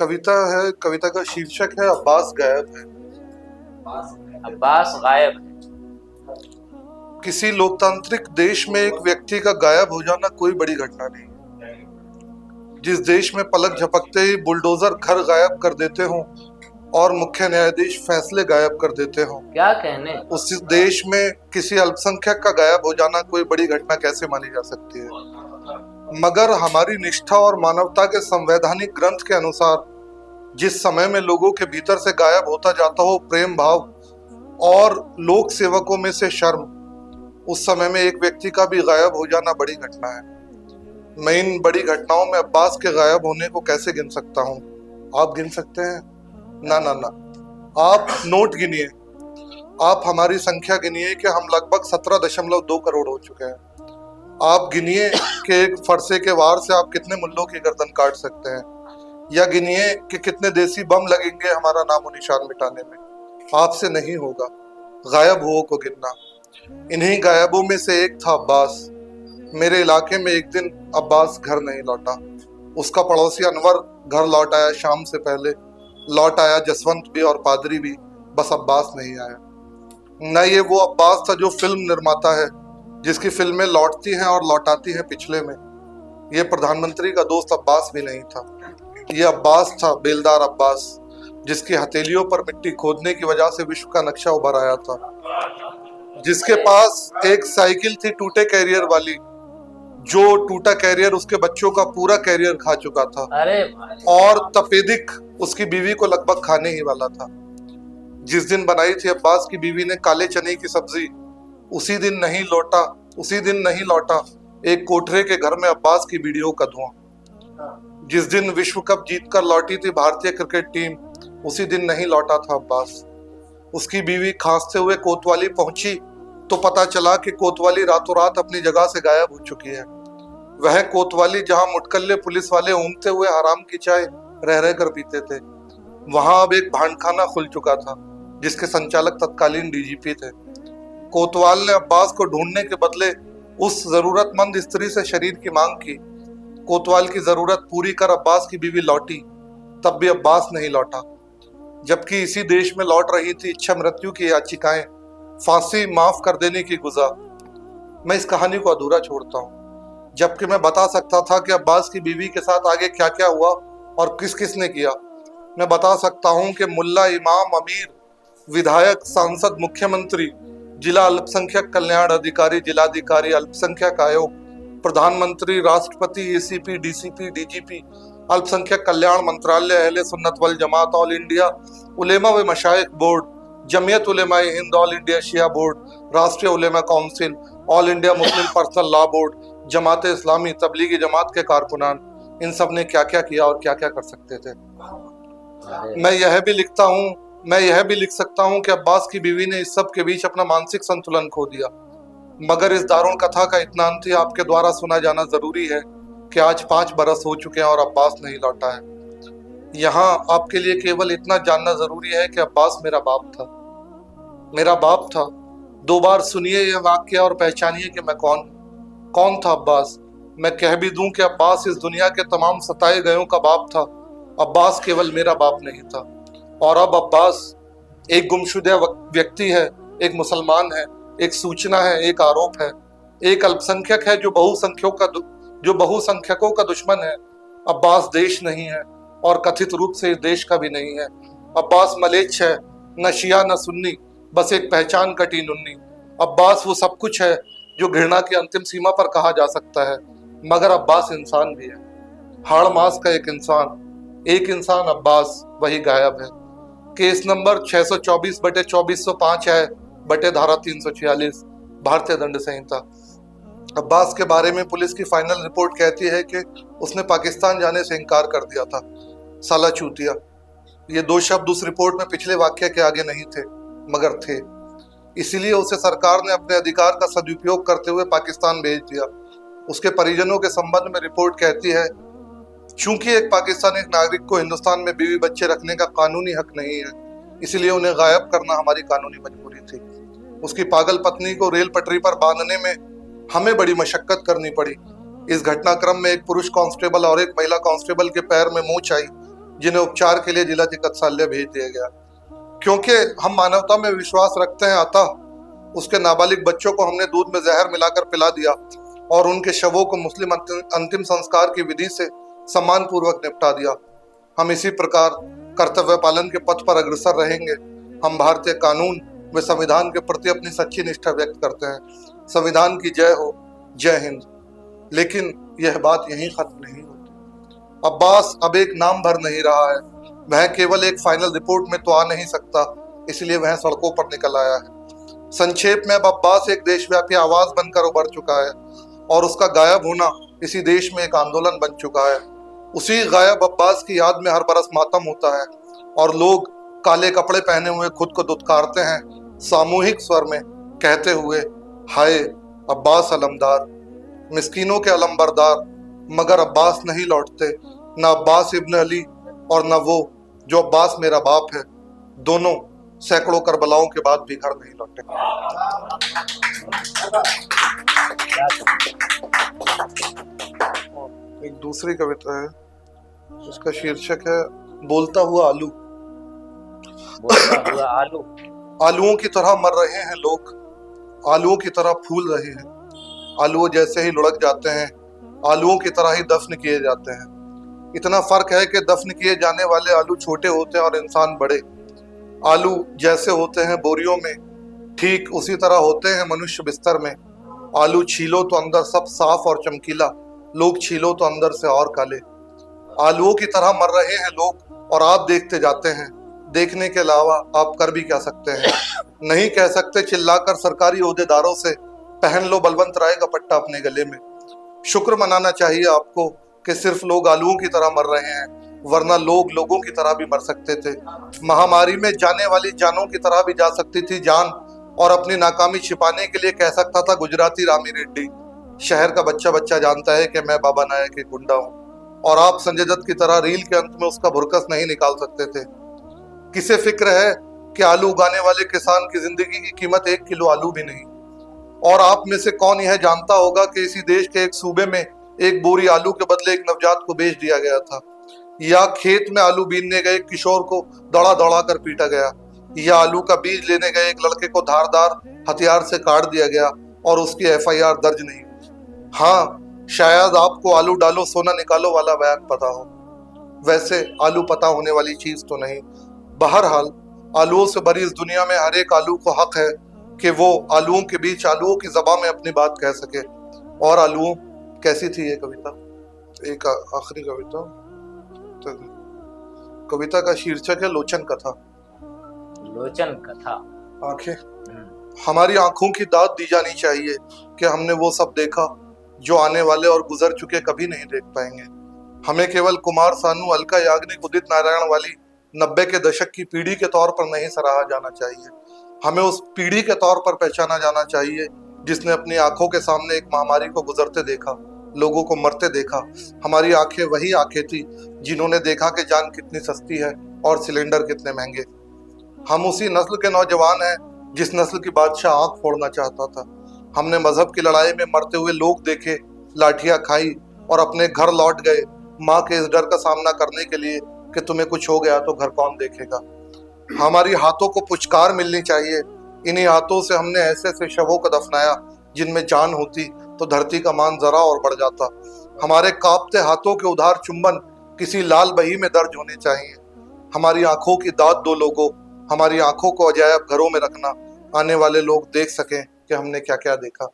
कविता है। कविता का शीर्षक है अब्बास गायब है। अब्बास गायब है। किसी लोकतांत्रिक देश में एक व्यक्ति का गायब हो जाना कोई बड़ी घटना नहीं। जिस देश में पलक झपकते ही बुलडोजर घर गायब कर देते हों और मुख्य न्यायाधीश फैसले गायब कर देते हों, क्या कहने। उस देश में किसी अल्पसंख्यक का गायब हो जाना कोई बड़ी घटना कैसे मानी जा सकती है। मगर हमारी निष्ठा और मानवता के संवैधानिक ग्रंथ के अनुसार जिस समय में लोगों के भीतर से गायब होता जाता हो प्रेम भाव और लोक सेवकों में से शर्म, उस समय में एक व्यक्ति का भी गायब हो जाना बड़ी घटना है। मैं इन बड़ी घटनाओं में अब्बास के गायब होने को कैसे गिन सकता हूँ? आप गिन सकते हैं? ना ना ना, आप नोट गिनिए। आप हमारी संख्या गिनिए कि हम लगभग 17.2 करोड़ हो चुके हैं। आप गिनिए कि एक फरसे के वार से आप कितने मुल्लों की गर्दन काट सकते हैं, या गिनिए कि कितने देसी बम लगेंगे हमारा नामो निशान मिटाने में। आपसे नहीं होगा गायब हुओं को गिनना। इन्हीं गायबों में से एक था अब्बास। मेरे इलाके में एक दिन अब्बास घर नहीं लौटा। उसका पड़ोसी अनवर घर लौट आया शाम से पहले। लौट आया जसवंत भी और पादरी भी, बस अब्बास नहीं आया। न ये वो अब्बास था जो फिल्म निर्माता है, जिसकी फिल्में लौटती हैं और लौटाती हैं पिछले में। ये प्रधानमंत्री का दोस्त अब्बास भी नहीं था। ये अब्बास था बेलदार अब्बास, जिसकी हथेलियों पर मिट्टी खोदने की वजह से विश्व का नक्शा उभर आया था। जिसके पास एक साइकिल थी टूटे कैरियर वाली, जो टूटा कैरियर उसके बच्चों का पूरा कैरियर खा चुका था। अरे और तपेदिक उसकी बीवी को लगभग खाने ही वाला था। जिस दिन बनाई थी अब्बास की बीवी ने काले चने की सब्जी, उसी दिन नहीं लौटा एक कोठरे के घर में अब्बास की वीडियो का धुआं। जिस दिन विश्व कप जीतकर लौटी थी भारतीय क्रिकेट टीम, उसी दिन नहीं लौटा था अब्बास। उसकी बीवी खांसते हुए कोतवाली पहुंची तो पता चला कि कोतवाली रातों रात अपनी जगह से गायब हो चुकी है। वह कोतवाली जहां मुटकल्ले पुलिस वाले ऊँघते हुए हराम की चाय रह रह कर पीते थे, वहां अब एक भांडखाना खुल चुका था, जिसके संचालक तत्कालीन डीजीपी थे। कोतवाल ने अब्बास को ढूंढने के बदले उस जरूरतमंद स्त्री से शरीर की मांग की। कोतवाल की जरूरत पूरी कर अब्बास की बीवी लौटी, तब भी अब्बास नहीं लौटा। जबकि इसी देश में लौट रही थी इच्छा मृत्यु की याचिकाएं, फांसी माफ कर देने की गुजा। मैं इस कहानी को अधूरा छोड़ता हूँ, जबकि मैं बता सकता था कि अब्बास की बीवी के साथ आगे क्या क्या हुआ और किस किस ने किया। मैं बता सकता हूँ कि मुल्ला, इमाम, अमीर, विधायक, सांसद, मुख्यमंत्री, जिला अल्पसंख्यक कल्याण अधिकारी, जिलाधिकारी, अल्पसंख्यक आयोग, प्रधानमंत्री, राष्ट्रपति, एसीपी, डीसीपी, डीजीपी, अल्पसंख्यक कल्याण मंत्रालय, अहले सुन्नत वल जमात, all India Ulema wa Mashaikh board, Jamiat Ulema Hind, all India Shia board, Rashtriya Ulema council, all India Muslim personal law board, Jamaat Islami, Tablighi Jamaat के कारकुनान, इन सब ने क्या क्या किया और क्या क्या कर सकते थे। मैं यह भी लिख सकता हूँ कि अब्बास की बीवी ने इस सब के बीच अपना मानसिक संतुलन खो दिया। मगर इस दारुण कथा का इतना अंत ही आपके द्वारा सुना जाना जरूरी है कि आज 5 बरस हो चुके हैं और अब्बास नहीं लौटा है। यहाँ आपके लिए केवल इतना जानना जरूरी है कि अब्बास मेरा बाप था। 2 बार सुनिए यह वाक्य और पहचानिए कि मैं कौन था अब्बास। मैं कह भी दूं कि अब्बास इस दुनिया के तमाम सताए गयों का बाप था। अब्बास केवल मेरा बाप नहीं था। और अब अब्बास एक गुमशुदा व्यक्ति है, एक मुसलमान है, एक सूचना है, एक आरोप है, एक अल्पसंख्यक है जो बहुसंख्यकों का दुश्मन है। अब्बास देश नहीं है और कथित रूप से इस देश का भी नहीं है। अब्बास मलेच्छ है, न शिया न सुन्नी, बस एक पहचान कटी नुन्नी। अब्बास वो सब कुछ है जो घृणा की अंतिम सीमा पर कहा जा सकता है, मगर अब्बास इंसान भी है, हाड़ मास का एक इंसान अब्बास वही गायब है। केस नंबर 624/2405 है बटे धारा 346 भारतीय दंड संहिता। अब्बास के बारे में पुलिस की फाइनल रिपोर्ट कहती है कि उसने पाकिस्तान जाने से इनकार कर दिया था। साला चूतिया। ये 2 शब्द उस रिपोर्ट में पिछले वाक्य के आगे नहीं थे, मगर थे। इसीलिए उसे सरकार ने अपने अधिकार का सदुपयोग करते हुए पाकिस्तान भेज दिया। उसके परिजनों के संबंध में रिपोर्ट कहती है, चूंकि एक पाकिस्तानी नागरिक को हिंदुस्तान में बीवी बच्चे रखने का कानूनी हक नहीं है, इसलिए उन्हें गायब करना हमारी कानूनी मजबूरी थी। उसकी पागल पत्नी को रेल पटरी पर बांधने में हमें बड़ी मशक्कत करनी पड़ी। इस घटनाक्रम में एक पुरुष कांस्टेबल और एक महिला कांस्टेबल के पैर में मोच आई, जिन्हें उपचार के लिए जिला चिकित्सालय भेज दिया गया। क्योंकि हम मानवता में विश्वास रखते हैं, अतः उसके नाबालिग बच्चों को हमने दूध में जहर मिलाकर पिला दिया और उनके शवों को मुस्लिम अंतिम संस्कार की विधि से सम्मान पूर्वक निपटा दिया। हम इसी प्रकार कर्तव्य पालन के पथ पर अग्रसर रहेंगे। हम भारतीय कानून व संविधान के प्रति अपनी सच्ची निष्ठा व्यक्त करते हैं। संविधान की जय हो, जय हिंद। लेकिन यह बात यहीं खत्म नहीं होती। अब्बास अब एक नाम भर नहीं रहा है, वह केवल एक फाइनल रिपोर्ट में तो आ नहीं सकता, इसलिए वह सड़कों पर निकल आया है। संक्षेप में अब अब्बास एक देशव्यापी आवाज बनकर उभर चुका है और उसका गायब होना इसी देश में एक आंदोलन बन चुका है। उसी गायब अब्बास की याद में हर बरस मातम होता है और लोग काले कपड़े पहने हुए खुद को दुत्कारते हैं, सामूहिक स्वर में कहते हुए, हाय अब्बास अलमदार, मिस्कीनों के अलमबरदार। मगर अब्बास नहीं लौटते, न अब्बास इब्न अली और न वो जो अब्बास मेरा बाप है। दोनों सैकड़ों करबलाओं के बाद भी घर नहीं लौटे। एक दूसरी कविता है, उसका शीर्षक है बोलता हुआ आलू। बोलता हुआ आलू। आलूओं की तरह मर रहे हैं लोग, आलूओं की तरह फूल रहे हैं। आलू जैसे ही लुढ़क जाते हैं, आलूओं की तरह ही दफन किए जाते हैं। इतना फर्क है कि दफन किए जाने वाले आलू छोटे होते हैं और इंसान बड़े। आलू जैसे होते हैं बोरियों में, ठीक उसी तरह होते हैं मनुष्य बिस्तर में। आलू छीलो तो अंदर सब साफ और चमकीला, लोग छीलो तो अंदर से और काले। आलूओं की तरह मर रहे हैं लोग और आप देखते जाते हैं। देखने के अलावा आप कर भी क्या सकते हैं? नहीं कह सकते चिल्लाकर सरकारी ओहदेदारों से, पहन लो बलवंत राय का पट्टा अपने गले में। शुक्र मनाना चाहिए आपको कि सिर्फ लोग आलूओं की तरह मर रहे हैं, वरना लोग लोगों की तरह भी मर सकते थे। महामारी में जाने वाली जानों की तरह भी जा सकती थी जान, और अपनी नाकामी छिपाने के लिए कह सकता था गुजराती रामी रेड्डी। शहर का बच्चा बच्चा जानता है कि मैं बाबा नायक एक गुंडा हूँ, और आप संजय दत्त की तरह रील के अंत में उसका भुरकस नहीं निकाल सकते थे। किसे फिक्र है कि आलू उगाने वाले किसान की जिंदगी की कीमत 1 किलो आलू भी नहीं। और आप में से कौन यह जानता होगा कि इसी देश के एक सूबे में एक बोरी आलू के बदले एक नवजात को बेच दिया गया था, या खेत में आलू बीनने गए एक किशोर को दौड़ा दौड़ा कर पीटा गया, या आलू का बीज लेने गए एक लड़के को धारदार हथियार से काट दिया गया और उसकी FIR दर्ज नहीं हुई। हाँ, शायद आपको आलू डालो सोना निकालो वाला बयान पता हो, वैसे आलू पता होने वाली चीज तो नहीं। बहरहाल आलूओं से भरी इस दुनिया में हर एक आलू को हक है कि वो आलूओं के बीच आलूओं की ज़बान में अपनी बात कह सके। और आलूओं कैसी थी ये कविता? एक आखिरी कविता, तो कविता का शीर्षक है लोचन कथा। लोचन कथा। आंखें, हमारी आंखों की दाद दी जानी चाहिए कि हमने वो सब देखा जो आने वाले और गुजर चुके कभी नहीं देख पाएंगे। हमें केवल कुमार सानू, अलका याग्निक, उदित नारायण वाली 90 के दशक की पीढ़ी के तौर पर नहीं सराहा जाना चाहिए। हमें उस पीढ़ी के तौर पर पहचाना जाना चाहिए जिसने अपनी आंखों के सामने एक महामारी को गुजरते देखा, लोगों को मरते देखा। हमारी आंखें वही आंखें थी जिन्होंने देखा कि जान कितनी सस्ती है और सिलेंडर कितने महंगे। हम उसी नस्ल के नौजवान हैं जिस नस्ल की बादशाह आंख फोड़ना चाहता था। हमने मजहब की लड़ाई में मरते हुए लोग देखे, लाठियां खाई और अपने घर लौट गए, माँ के इस डर का सामना करने के लिए कि तुम्हें कुछ हो गया तो घर कौन देखेगा। हमारी हाथों को पुचकार मिलनी चाहिए। इन्हीं हाथों से हमने ऐसे ऐसे शवों को दफनाया जिनमें जान होती तो धरती का मान जरा और बढ़ जाता। हमारे कांपते हाथों के उधार चुंबन किसी लाल बही में दर्ज होने चाहिए। हमारी आंखों की दाद दो लोगों, हमारी आंखों को अजायब घरों में रखना, आने वाले लोग देख सकें कि हमने क्या क्या देखा।